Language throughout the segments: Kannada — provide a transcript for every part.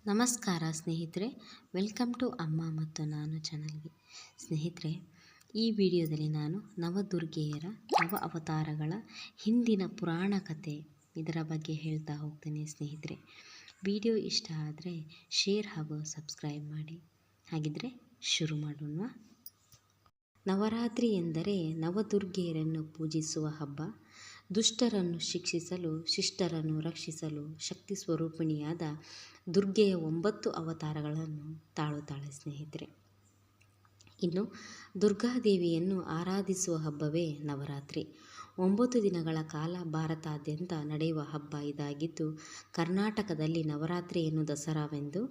ನಮಸ್ಕಾರ ಸ್ನೇಹಿತರೆ, ವೆಲ್ಕಮ್ ಟು ಅಮ್ಮ ಮತ್ತು ನಾನು ಚಾನಲ್ಗೆ. ಸ್ನೇಹಿತರೆ, ಈ ವಿಡಿಯೋದಲ್ಲಿ ನಾನು ನವದುರ್ಗೆಯರ ನವ ಅವತಾರಗಳ ಹಿಂದಿನ ಪುರಾಣ ಕಥೆ ಇದರ ಬಗ್ಗೆ ಹೇಳ್ತಾ ಹೋಗ್ತೇನೆ. ಸ್ನೇಹಿತರೆ, ವಿಡಿಯೋ ಇಷ್ಟ ಆದರೆ ಶೇರ್ ಹಾಗೂ ಸಬ್ಸ್ಕ್ರೈಬ್ ಮಾಡಿ. ಹಾಗಿದ್ರೆ ಶುರು ಮಾಡೋಣ. ನವರಾತ್ರಿ ಎಂದರೆ ನವದುರ್ಗೆಯರನ್ನು ಪೂಜಿಸುವ ಹಬ್ಬ. ದುಷ್ಟರನ್ನು ಶಿಕ್ಷಿಸಲು, ಶಿಷ್ಟರನ್ನು ರಕ್ಷಿಸಲು ಶಕ್ತಿ ಸ್ವರೂಪಿಣಿಯಾದ ದುರ್ಗೆಯ 9 ಅವತಾರಗಳನ್ನು ತಾಳುತ್ತಾಳೆ. ಸ್ನೇಹಿತರೆ, ಇನ್ನು ದುರ್ಗಾದೇವಿಯನ್ನು ಆರಾಧಿಸುವ ಹಬ್ಬವೇ ನವರಾತ್ರಿ. 9 ದಿನಗಳ ಕಾಲ ಭಾರತಾದ್ಯಂತ ನಡೆಯುವ ಹಬ್ಬ ಇದಾಗಿದ್ದು, ಕರ್ನಾಟಕದಲ್ಲಿ ನವರಾತ್ರಿಯನ್ನು ದಸರಾವೆಂದು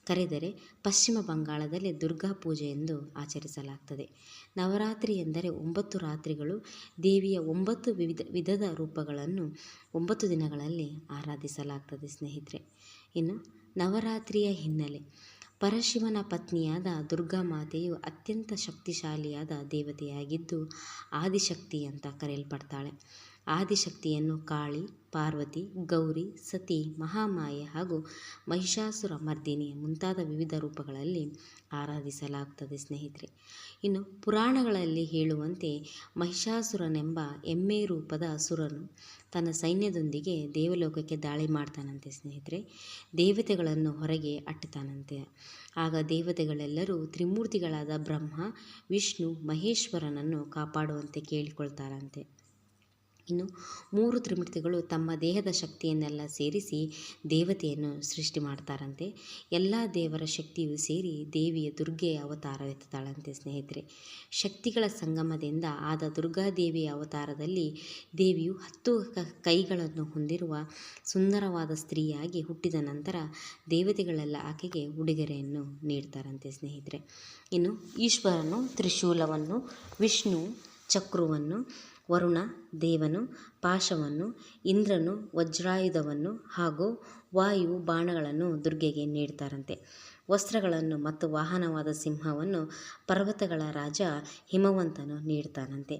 ಕರೆದರೆ, ಪಶ್ಚಿಮ ಬಂಗಾಳದಲ್ಲಿ ದುರ್ಗಾ ಪೂಜೆ ಎಂದು ಆಚರಿಸಲಾಗ್ತದೆ. ನವರಾತ್ರಿ ಎಂದರೆ 9 ರಾತ್ರಿಗಳು. ದೇವಿಯ 9 ವಿಧದ ರೂಪಗಳನ್ನು 9 ದಿನಗಳಲ್ಲಿ ಆರಾಧಿಸಲಾಗ್ತದೆ. ಸ್ನೇಹಿತರೆ, ಇನ್ನು ನವರಾತ್ರಿಯ ಹಿನ್ನೆಲೆ. ಪರಶಿವನ ಪತ್ನಿಯಾದ ದುರ್ಗಾಮಾತೆಯು ಅತ್ಯಂತ ಶಕ್ತಿಶಾಲಿಯಾದ ದೇವತೆಯಾಗಿದ್ದು, ಆದಿಶಕ್ತಿ ಅಂತ ಕರೆಯಲ್ಪಡ್ತಾಳೆ. ಆದಿಶಕ್ತಿಯನ್ನು ಕಾಳಿ, ಪಾರ್ವತಿ, ಗೌರಿ, ಸತಿ, ಮಹಾಮಾಯೆ ಹಾಗೂ ಮಹಿಷಾಸುರ ಮರ್ದಿನಿ ಮುಂತಾದ ವಿವಿಧ ರೂಪಗಳಲ್ಲಿ ಆರಾಧಿಸಲಾಗುತ್ತದೆ. ಸ್ನೇಹಿತರೆ, ಇನ್ನು ಪುರಾಣಗಳಲ್ಲಿ ಹೇಳುವಂತೆ ಮಹಿಷಾಸುರನೆಂಬ ಎಮ್ಮೆ ರೂಪದ ಅಸುರನು ತನ್ನ ಸೈನ್ಯದೊಂದಿಗೆ ದೇವಲೋಕಕ್ಕೆ ದಾಳಿ ಮಾಡ್ತಾನಂತೆ. ಸ್ನೇಹಿತರೆ, ದೇವತೆಗಳನ್ನು ಹೊರಗೆ ಅಟ್ಟುತ್ತಾನಂತೆ. ಆಗ ದೇವತೆಗಳೆಲ್ಲರೂ ತ್ರಿಮೂರ್ತಿಗಳಾದ ಬ್ರಹ್ಮ, ವಿಷ್ಣು, ಮಹೇಶ್ವರನನ್ನು ಕಾಪಾಡುವಂತೆ ಕೇಳಿಕೊಳ್ತಾರಂತೆ. ಇನ್ನು 3 ತ್ರಿಮೂರ್ತಿಗಳು ತಮ್ಮ ದೇಹದ ಶಕ್ತಿಯನ್ನೆಲ್ಲ ಸೇರಿಸಿ ದೇವತೆಯನ್ನು ಸೃಷ್ಟಿ ಮಾಡ್ತಾರಂತೆ. ಎಲ್ಲ ದೇವರ ಶಕ್ತಿಯು ಸೇರಿ ದೇವಿಯ ದುರ್ಗೆಯ ಅವತಾರವೆತ್ತಾಳಂತೆ. ಸ್ನೇಹಿತರೆ, ಶಕ್ತಿಗಳ ಸಂಗಮದಿಂದ ಆದ ದುರ್ಗಾದೇವಿಯ ಅವತಾರದಲ್ಲಿ ದೇವಿಯು 10 ಕೈಗಳನ್ನು ಹೊಂದಿರುವ ಸುಂದರವಾದ ಸ್ತ್ರೀಯಾಗಿ ಹುಟ್ಟಿದ ನಂತರ ದೇವತೆಗಳೆಲ್ಲ ಆಕೆಗೆ ಉಡುಗೊರೆಯನ್ನು ನೀಡ್ತಾರಂತೆ. ಸ್ನೇಹಿತರೆ, ಇನ್ನು ಈಶ್ವರನು ತ್ರಿಶೂಲವನ್ನು, ವಿಷ್ಣು ಚಕ್ರವನ್ನು, ವರುಣ ದೇವನು ಪಾಶವನ್ನು, ಇಂದ್ರನು ವಜ್ರಾಯುಧವನ್ನು ಹಾಗೂ ವಾಯು ಬಾಣಗಳನ್ನು ದುರ್ಗೆಗೆ ನೀಡ್ತಾರಂತೆ. ವಸ್ತ್ರಗಳನ್ನು ಮತ್ತು ವಾಹನವಾದ ಸಿಂಹವನ್ನು ಪರ್ವತಗಳ ರಾಜ ಹಿಮವಂತನು ನೀಡ್ತಾನಂತೆ.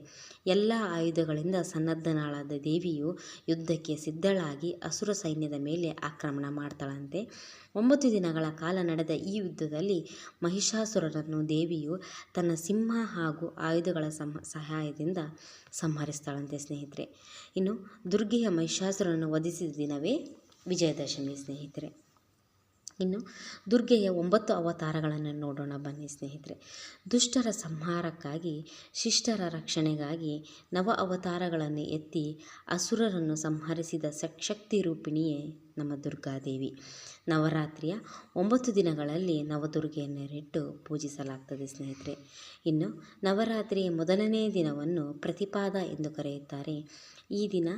ಎಲ್ಲ ಆಯುಧಗಳಿಂದ ಸನ್ನದ್ಧನಾಳಾದ ದೇವಿಯು ಯುದ್ಧಕ್ಕೆ ಸಿದ್ಧಳಾಗಿ ಅಸುರ ಸೈನ್ಯದ ಮೇಲೆ ಆಕ್ರಮಣ ಮಾಡ್ತಾಳಂತೆ. 9 ದಿನಗಳ ಕಾಲ ನಡೆದ ಈ ಯುದ್ಧದಲ್ಲಿ ಮಹಿಷಾಸುರನನ್ನು ದೇವಿಯು ತನ್ನ ಸಿಂಹ ಹಾಗೂ ಆಯುಧಗಳ ಸಹಾಯದಿಂದ ಸಂಹರಿಸ್ತಾಳಂತೆ. ಸ್ನೇಹಿತರೆ, ಇನ್ನು ದುರ್ಗೆಯ ಮಹಿಷಾಸುರನನ್ನು ವಧಿಸಿದ ದಿನವೇ ವಿಜಯದಶಮಿ. ಸ್ನೇಹಿತರೆ, ಇನ್ನು ದುರ್ಗೆಯ 9 ಅವತಾರಗಳನ್ನು ನೋಡೋಣ ಬನ್ನಿ. ಸ್ನೇಹಿತರೆ, ದುಷ್ಟರ ಸಂಹಾರಕ್ಕಾಗಿ, ಶಿಷ್ಟರ ರಕ್ಷಣೆಗಾಗಿ ನವ ಅವತಾರಗಳನ್ನು ಎತ್ತಿ ಅಸುರರನ್ನು ಸಂಹರಿಸಿದ ಶಕ್ತಿ ರೂಪಿಣಿಯೇ ನಮ್ಮ ದುರ್ಗಾದೇವಿ. ನವರಾತ್ರಿಯ 9 ದಿನಗಳಲ್ಲಿ ನವದುರ್ಗೆಯನ್ನಿಟ್ಟು ಪೂಜಿಸಲಾಗ್ತದೆ. ಸ್ನೇಹಿತರೆ, ಇನ್ನು ನವರಾತ್ರಿಯ ಮೊದಲನೇ ದಿನವನ್ನು ಪ್ರತಿಪಾದ ಎಂದು ಕರೆಯುತ್ತಾರೆ. ಈ ದಿನ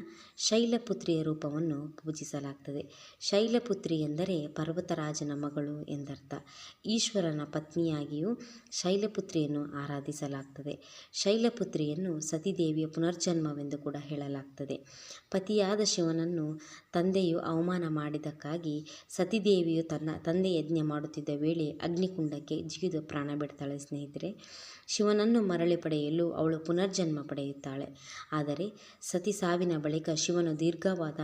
ಶೈಲಪುತ್ರಿಯ ರೂಪವನ್ನು ಪೂಜಿಸಲಾಗ್ತದೆ. ಶೈಲಪುತ್ರಿ ಎಂದರೆ ಪರ್ವತರಾಜನ ಮಗಳು ಎಂದರ್ಥ. ಈಶ್ವರನ ಪತ್ನಿಯಾಗಿಯೂ ಶೈಲಪುತ್ರಿಯನ್ನು ಆರಾಧಿಸಲಾಗ್ತದೆ. ಶೈಲಪುತ್ರಿಯನ್ನು ಸತಿದೇವಿಯ ಪುನರ್ಜನ್ಮವೆಂದು ಕೂಡ ಹೇಳಲಾಗ್ತದೆ. ಪತಿಯಾದ ಶಿವನನ್ನು ತಂದೆಯು ಅವಮಾನ ಮಾಡಿದ್ದಕ್ಕಾಗಿ ಸತಿದೇವಿಯು ತನ್ನ ತಂದೆ ಯಜ್ಞ ಮಾಡುತ್ತಿದ್ದ ವೇಳೆ ಅಗ್ನಿಕುಂಡಕ್ಕೆ ಜಿಗಿದು ಪ್ರಾಣ ಬಿಡ್ತಾಳೆ. ಸ್ನೇಹಿತರೆ, ಶಿವನನ್ನು ಮರಳಿ ಪಡೆಯಲು ಅವಳು ಪುನರ್ಜನ್ಮ ಪಡೆಯುತ್ತಾಳೆ. ಆದರೆ ಸತಿ ಸಾವಿನ ಬಳಿಕ ಶಿವನು ದೀರ್ಘವಾದ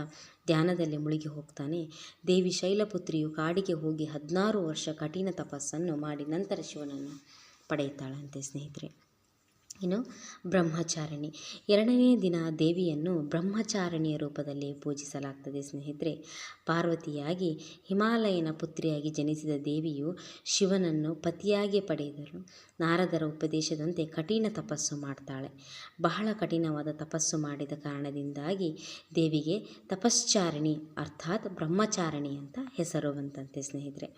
ಧ್ಯಾನದಲ್ಲಿ ಮುಳುಗಿ ಹೋಗ್ತಾನೆ. ದೇವಿ ಶೈಲಪುತ್ರಿಯು ಕಾಡಿಗೆ ಹೋಗಿ 16 ವರ್ಷ ಕಠಿಣ ತಪಸ್ಸನ್ನು ಮಾಡಿ ನಂತರ ಶಿವನನ್ನು ಪಡೆಯುತ್ತಾಳಂತೆ. ಸ್ನೇಹಿತರೆ, ಇನ್ನು ಬ್ರಹ್ಮಚಾರಿಣಿ. 2ನೇ ದಿನ ದೇವಿಯನ್ನು ಬ್ರಹ್ಮಚಾರಿಣಿಯ ರೂಪದಲ್ಲಿ ಪೂಜಿಸಲಾಗ್ತದೆ. ಸ್ನೇಹಿತರೆ, ಪಾರ್ವತಿಯಾಗಿ ಹಿಮಾಲಯನ ಪುತ್ರಿಯಾಗಿ ಜನಿಸಿದ ದೇವಿಯು ಶಿವನನ್ನು ಪತಿಯಾಗಿ ಪಡೆದರು. ನಾರದರ ಉಪದೇಶದಂತೆ ಕಠಿಣ ತಪಸ್ಸು ಮಾಡ್ತಾಳೆ. ಬಹಳ ಕಠಿಣವಾದ ತಪಸ್ಸು ಮಾಡಿದ ಕಾರಣದಿಂದಾಗಿ ದೇವಿಗೆ ತಪಶ್ಚಾರಿಣಿ ಅರ್ಥಾತ್ ಬ್ರಹ್ಮಚಾರಿಣಿ ಅಂತ ಹೆಸರು ಬಂತಂತೆ. ಸ್ನೇಹಿತರೆ,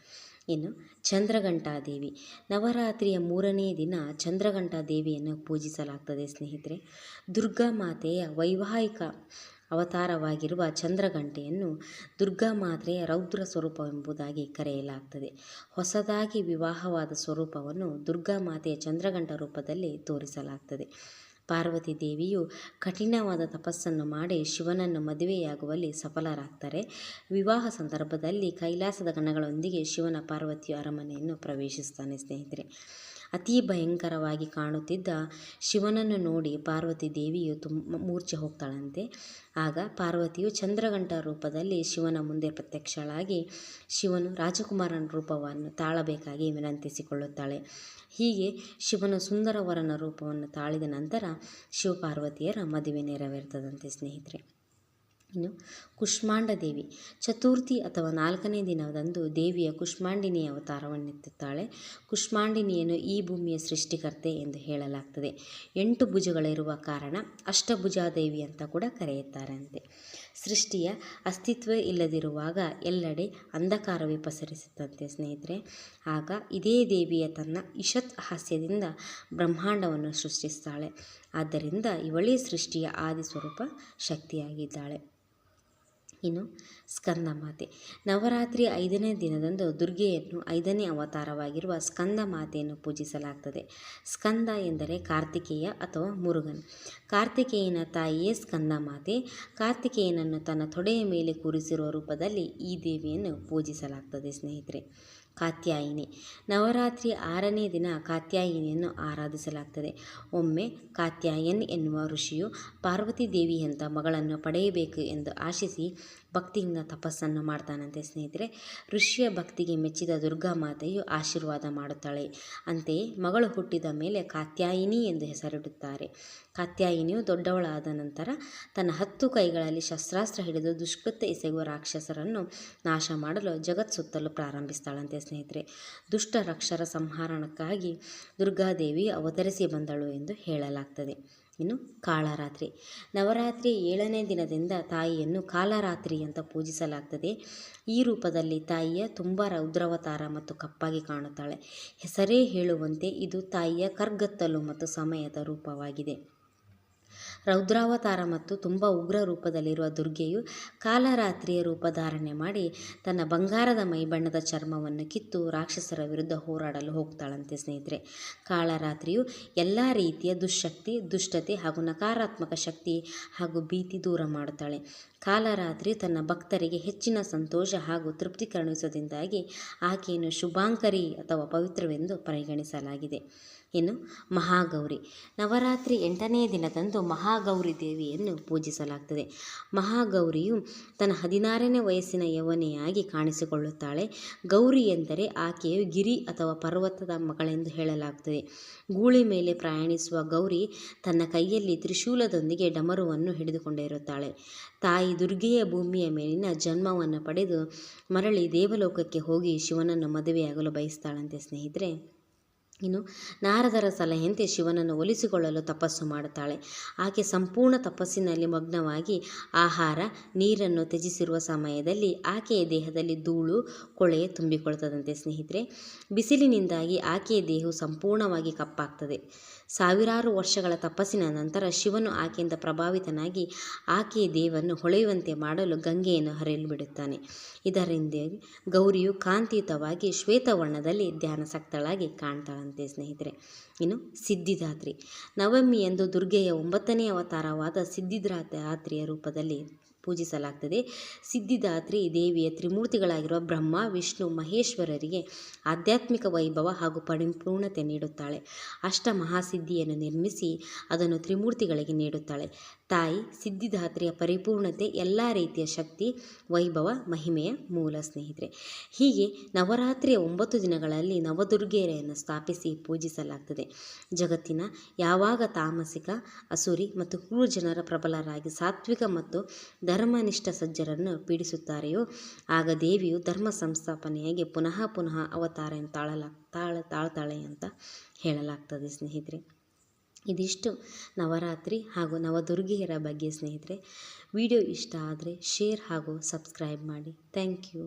ಇನ್ನು ಚಂದ್ರಘಂಟಾದೇವಿ. ನವರಾತ್ರಿಯ 3ನೇ ದಿನ ಚಂದ್ರಘಂಟಾದೇವಿಯನ್ನು ಪೂಜಿಸಲಾಗ್ತದೆ. ಸ್ನೇಹಿತರೆ, ದುರ್ಗಾಮಾತೆಯ ವೈವಾಹಿಕ ಅವತಾರವಾಗಿರುವ ಚಂದ್ರಘಂಟೆಯನ್ನು ದುರ್ಗಾಮಾತೆಯ ರೌದ್ರ ಸ್ವರೂಪವೆಂಬುದಾಗಿ ಕರೆಯಲಾಗ್ತದೆ. ಹೊಸದಾಗಿ ವಿವಾಹವಾದ ಸ್ವರೂಪವನ್ನು ದುರ್ಗಾಮಾತೆಯ ಚಂದ್ರಘಂಟ ರೂಪದಲ್ಲಿ ತೋರಿಸಲಾಗ್ತದೆ. ಪಾರ್ವತಿ ದೇವಿಯು ಕಠಿಣವಾದ ತಪಸ್ಸನ್ನು ಮಾಡಿ ಶಿವನನ್ನು ಮದುವೆಯಾಗುವಲ್ಲಿ ಸಫಲರಾಗ್ತಾರೆ. ವಿವಾಹ ಸಂದರ್ಭದಲ್ಲಿ ಕೈಲಾಸದ ಗಣಗಳೊಂದಿಗೆ ಶಿವನ ಪಾರ್ವತಿಯು ಅರಮನೆಯನ್ನು ಪ್ರವೇಶಿಸ್ತಾನೆ. ಸ್ನೇಹಿತರೆ, ಅತೀ ಭಯಂಕರವಾಗಿ ಕಾಣುತ್ತಿದ್ದ ಶಿವನನ್ನು ನೋಡಿ ಪಾರ್ವತಿ ದೇವಿಯು ಮೂರ್ಛೆ ಹೋಗ್ತಾಳಂತೆ. ಆಗ ಪಾರ್ವತಿಯು ಚಂದ್ರಘಂಟ ರೂಪದಲ್ಲಿ ಶಿವನ ಮುಂದೆ ಪ್ರತ್ಯಕ್ಷಳಾಗಿ ಶಿವನು ರಾಜಕುಮಾರನ ರೂಪವನ್ನು ತಾಳಬೇಕಾಗಿ ವಿನಂತಿಸಿಕೊಳ್ಳುತ್ತಾಳೆ. ಹೀಗೆ ಶಿವನು ಸುಂದರವರನ ರೂಪವನ್ನು ತಾಳಿದ ನಂತರ ಶಿವಪಾರ್ವತಿಯರ ಮದುವೆ ನೆರವೇರ್ತದಂತೆ ಸ್ನೇಹಿತರೆ. ಇನ್ನು ಕುಷ್ಮಾಂಡ ದೇವಿ ಚತುರ್ಥಿ ಅಥವಾ 4ನೇ ದಿನದಂದು ದೇವಿಯ ಕುಷ್ಮಾಂಡಿನಿಯ ಅವತಾರವನ್ನೆತ್ತುತ್ತಾಳೆ. ಕುಷ್ಮಾಂಡಿನಿಯನ್ನು ಈ ಭೂಮಿಯ ಸೃಷ್ಟಿಕರ್ತೆ ಎಂದು ಹೇಳಲಾಗ್ತದೆ. 8 ಭುಜಗಳಿರುವ ಕಾರಣ ಅಷ್ಟಭುಜಾದೇವಿ ಅಂತ ಕೂಡ ಕರೆಯುತ್ತಾರಂತೆ. ಸೃಷ್ಟಿಯ ಅಸ್ತಿತ್ವ ಇಲ್ಲದಿರುವಾಗ ಎಲ್ಲೆಡೆ ಅಂಧಕಾರವೇ ಪಸರಿಸುತ್ತಂತೆ ಸ್ನೇಹಿತರೆ. ಆಗ ಇದೇ ದೇವಿಯ ತನ್ನ ಇಷತ್ ಹಾಸ್ಯದಿಂದ ಬ್ರಹ್ಮಾಂಡವನ್ನು ಸೃಷ್ಟಿಸ್ತಾಳೆ. ಆದ್ದರಿಂದ ಇವಳೇ ಸೃಷ್ಟಿಯ ಆದಿ ಸ್ವರೂಪ ಶಕ್ತಿಯಾಗಿದ್ದಾಳೆ. ಇನ್ನು ಸ್ಕಂದ ಮಾತೆ ನವರಾತ್ರಿ 5ನೇ ದಿನದಂದು ದುರ್ಗೆಯನ್ನು 5ನೇ ಅವತಾರವಾಗಿರುವ ಸ್ಕಂದ ಮಾತೆಯನ್ನು ಪೂಜಿಸಲಾಗ್ತದೆ. ಸ್ಕಂದ ಎಂದರೆ ಕಾರ್ತಿಕೇಯ ಅಥವಾ ಮುರುಗನ್. ಕಾರ್ತಿಕೇಯನ ತಾಯಿಯೇ ಸ್ಕಂದ ಮಾತೆ. ಕಾರ್ತಿಕೇಯನನ್ನು ತನ್ನ ತೊಡೆಯ ಮೇಲೆ ಕೂರಿಸಿರುವ ರೂಪದಲ್ಲಿ ಈ ದೇವಿಯನ್ನು ಪೂಜಿಸಲಾಗ್ತದೆ ಸ್ನೇಹಿತರೆ. ಕಾತ್ಯಾಯಿನಿ ನವರಾತ್ರಿ 6ನೇ ದಿನ ಕಾತ್ಯಾಯಿನಿಯನ್ನು ಆರಾಧಿಸಲಾಗ್ತದೆ. ಒಮ್ಮೆ ಕಾತ್ಯಾಯನ್ ಎನ್ನುವ ಋಷಿಯು ಪಾರ್ವತಿ ದೇವಿಯಂಥ ಮಗಳನ್ನು ಪಡೆಯಬೇಕು ಎಂದು ಆಶಿಸಿ ಭಕ್ತಿಯಿಂದ ತಪಸ್ಸನ್ನು ಮಾಡ್ತಾನಂತೆ ಸ್ನೇಹಿತರೆ. ಋಷಿಯ ಭಕ್ತಿಗೆ ಮೆಚ್ಚಿದ ದುರ್ಗಾಮಾತೆಯು ಆಶೀರ್ವಾದ ಮಾಡುತ್ತಾಳೆ. ಅಂತೆಯೇ ಮಗಳು ಹುಟ್ಟಿದ ಮೇಲೆ ಕಾತ್ಯಾಯಿನಿ ಎಂದು ಹೆಸರಿಡುತ್ತಾರೆ. ಕಾತ್ಯಾಯಿನಿಯು ದೊಡ್ಡವಳಾದ ನಂತರ ತನ್ನ 10 ಕೈಗಳಲ್ಲಿ ಶಸ್ತ್ರಾಸ್ತ್ರ ಹಿಡಿದು ದುಷ್ಕೃತ್ಯ ಎಸಗುವ ರಾಕ್ಷಸರನ್ನು ನಾಶ ಮಾಡಲು ಜಗತ್ ಸುತ್ತಲು ಪ್ರಾರಂಭಿಸ್ತಾಳಂತೆ ಸ್ನೇಹಿತರೆ. ದುಷ್ಟ ರಾಕ್ಷಸರ ಸಂಹಾರಕ್ಕಾಗಿ ದುರ್ಗಾದೇವಿ ಅವತರಿಸಿ ಬಂದಳು ಎಂದು ಹೇಳಲಾಗ್ತದೆ. ಇನ್ನು ಕಾಳರಾತ್ರಿ ನವರಾತ್ರಿ 7ನೇ ದಿನದಿಂದ ತಾಯಿಯನ್ನು ಕಾಲರಾತ್ರಿ ಅಂತ ಪೂಜಿಸಲಾಗ್ತದೆ. ಈ ರೂಪದಲ್ಲಿ ತಾಯಿಯ ತುಂಬ ರೌದ್ರಾವತಾರ ಮತ್ತು ಕಪ್ಪಾಗಿ ಕಾಣುತ್ತಾಳೆ. ಹೆಸರೇ ಹೇಳುವಂತೆ ಇದು ತಾಯಿಯ ಕರ್ಗತ್ತಲು ಮತ್ತು ಸಮಯದ ರೂಪವಾಗಿದೆ. ರೌದ್ರಾವತಾರ ಮತ್ತು ತುಂಬ ಉಗ್ರ ರೂಪದಲ್ಲಿರುವ ದುರ್ಗೆಯು ಕಾಲರಾತ್ರಿಯ ರೂಪ ಧಾರಣೆ ಮಾಡಿ ತನ್ನ ಬಂಗಾರದ ಮೈಬಣ್ಣದ ಚರ್ಮವನ್ನು ಕಿತ್ತು ರಾಕ್ಷಸರ ವಿರುದ್ಧ ಹೋರಾಡಲು ಹೋಗ್ತಾಳಂತೆ ಸ್ನೇಹಿತರೆ. ಕಾಳರಾತ್ರಿಯು ಎಲ್ಲ ರೀತಿಯ ದುಶ್ಶಕ್ತಿ, ದುಷ್ಟತೆ ಹಾಗೂ ನಕಾರಾತ್ಮಕ ಶಕ್ತಿ ಹಾಗೂ ಭೀತಿ ದೂರ ಮಾಡುತ್ತಾಳೆ. ಕಾಲರಾತ್ರಿ ತನ್ನ ಭಕ್ತರಿಗೆ ಹೆಚ್ಚಿನ ಸಂತೋಷ ಹಾಗೂ ತೃಪ್ತಿ ಕರುಣಿಸುವುದರಿಂದಾಗಿ ಆಕೆಯನ್ನು ಶುಭಾಂಕರಿ ಅಥವಾ ಪವಿತ್ರವೆಂದು ಪರಿಗಣಿಸಲಾಗಿದೆ. ಇನ್ನು ಮಹಾಗೌರಿ ನವರಾತ್ರಿ 8ನೇ ದಿನದಂದು ಮಹಾಗೌರಿ ದೇವಿಯನ್ನು ಪೂಜಿಸಲಾಗ್ತದೆ. ಮಹಾಗೌರಿಯು ತನ್ನ 16ನೇ ವಯಸ್ಸಿನ ಯೌವನೆಯಾಗಿ ಕಾಣಿಸಿಕೊಳ್ಳುತ್ತಾಳೆ. ಗೌರಿ ಎಂದರೆ ಆಕೆಯು ಗಿರಿ ಅಥವಾ ಪರ್ವತದ ಮಗಳೆಂದು ಹೇಳಲಾಗುತ್ತದೆ. ಗೂಳಿ ಮೇಲೆ ಪ್ರಯಾಣಿಸುವ ಗೌರಿ ತನ್ನ ಕೈಯಲ್ಲಿ ತ್ರಿಶೂಲದೊಂದಿಗೆ ಡಮರುವನ್ನು ಹಿಡಿದುಕೊಂಡಿರುತ್ತಾಳೆ. ತಾಯಿ ದುರ್ಗೆಯ ಭೂಮಿಯ ಮೇಲಿನ ಜನ್ಮವನ್ನು ಪಡೆದು ಮರಳಿ ದೇವಲೋಕಕ್ಕೆ ಹೋಗಿ ಶಿವನನ್ನು ಮದುವೆಯಾಗಲು ಬಯಸ್ತಾಳಂತೆ ಸ್ನೇಹಿತರೆ. ಇನ್ನು ನಾರದರ ಸಲಹೆಯಂತೆ ಶಿವನನ್ನು ಒಲಿಸಿಕೊಳ್ಳಲು ತಪಸ್ಸು ಮಾಡುತ್ತಾಳೆ. ಆಕೆ ಸಂಪೂರ್ಣ ತಪಸ್ಸಿನಲ್ಲಿ ಮಗ್ನವಾಗಿ ಆಹಾರ ನೀರನ್ನು ತ್ಯಜಿಸಿರುವ ಸಮಯದಲ್ಲಿ ಆಕೆಯ ದೇಹದಲ್ಲಿ ಧೂಳು ಕೊಳೆ ತುಂಬಿಕೊಳ್ಳುತ್ತದಂತೆ ಸ್ನೇಹಿತರೆ. ಬಿಸಿಲಿನಿಂದಾಗಿ ಆಕೆಯ ದೇಹವು ಸಂಪೂರ್ಣವಾಗಿ ಕಪ್ಪಾಗ್ತದೆ. ಸಾವಿರಾರು ವರ್ಷಗಳ ತಪಸ್ಸಿನ ನಂತರ ಶಿವನು ಆಕೆಯಿಂದ ಪ್ರಭಾವಿತನಾಗಿ ಆಕೆಯ ದೇಹವನ್ನು ಹೊಳೆಯುವಂತೆ ಮಾಡಲು ಗಂಗೆಯನ್ನು ಹರಿಯಲು ಬಿಡುತ್ತಾನೆ. ಇದರಿಂದ ಗೌರಿಯು ಕಾಂತಿಯುತವಾಗಿ ಶ್ವೇತವರ್ಣದಲ್ಲಿ ಧ್ಯಾನಾಸಕ್ತಳಾಗಿ ಕಾಣ್ತಾಳಂತೆ ಸ್ನೇಹಿತರೆ. ಇನ್ನು ಸಿದ್ಧಿದಾತ್ರಿ ನವಮಿಯಂದು ದುರ್ಗೆಯ 9ನೇ ಅವತಾರವಾದ ಸಿದ್ಧಿದಾತ್ರಿಯ ರೂಪದಲ್ಲಿ ಪೂಜಿಸಲಾಗ್ತದೆ. ಸಿದ್ಧಿದಾತ್ರಿ ದೇವಿಯ ತ್ರಿಮೂರ್ತಿಗಳಾಗಿರುವ ಬ್ರಹ್ಮ, ವಿಷ್ಣು, ಮಹೇಶ್ವರರಿಗೆ ಆಧ್ಯಾತ್ಮಿಕ ವೈಭವ ಹಾಗೂ ಪರಿಪೂರ್ಣತೆ ನೀಡುತ್ತಾಳೆ. ಅಷ್ಟಮಹಾಸಿದ್ಧಿಯನ್ನು ನಿರ್ಮಿಸಿ ಅದನ್ನು ತ್ರಿಮೂರ್ತಿಗಳಿಗೆ ನೀಡುತ್ತಾಳೆ. ತಾಯಿ ಸಿದ್ಧಿದಾತ್ರಿಯ ಪರಿಪೂರ್ಣತೆ ಎಲ್ಲ ರೀತಿಯ ಶಕ್ತಿ, ವೈಭವ, ಮಹಿಮೆಯ ಮೂಲ ಸ್ನೇಹಿತರೆ. ಹೀಗೆ ನವರಾತ್ರಿಯ 9 ದಿನಗಳಲ್ಲಿ ನವದುರ್ಗೆಯರನ್ನು ಸ್ಥಾಪಿಸಿ ಪೂಜಿಸಲಾಗ್ತದೆ. ಜಗತ್ತಿನ ಯಾವಾಗ ತಾಮಸಿಕ, ಅಸುರಿ ಮತ್ತು ಕ್ರೂರ ಜನರ ಪ್ರಬಲರಾಗಿ ಸಾತ್ವಿಕ ಮತ್ತು ಧರ್ಮನಿಷ್ಠ ಸಜ್ಜರನ್ನು ಪೀಡಿಸುತ್ತಾರೆಯೋ ಆಗ ದೇವಿಯು ಧರ್ಮ ಸಂಸ್ಥಾಪನೆಯಾಗಿ ಪುನಃ ಅವತಾರ ತಾಳ್ತಾಳೆ ಅಂತ ಹೇಳಲಾಗ್ತದೆ ಸ್ನೇಹಿತರೆ. ಇದಿಷ್ಟು ನವರಾತ್ರಿ ಹಾಗೂ ನವದುರ್ಗೆಯರ ಬಗ್ಗೆ ಸ್ನೇಹಿತರೆ. ವಿಡಿಯೋ ಇಷ್ಟ ಆದರೆ ಶೇರ್ ಹಾಗೂ ಸಬ್ಸ್ಕ್ರೈಬ್ ಮಾಡಿ. Thank you.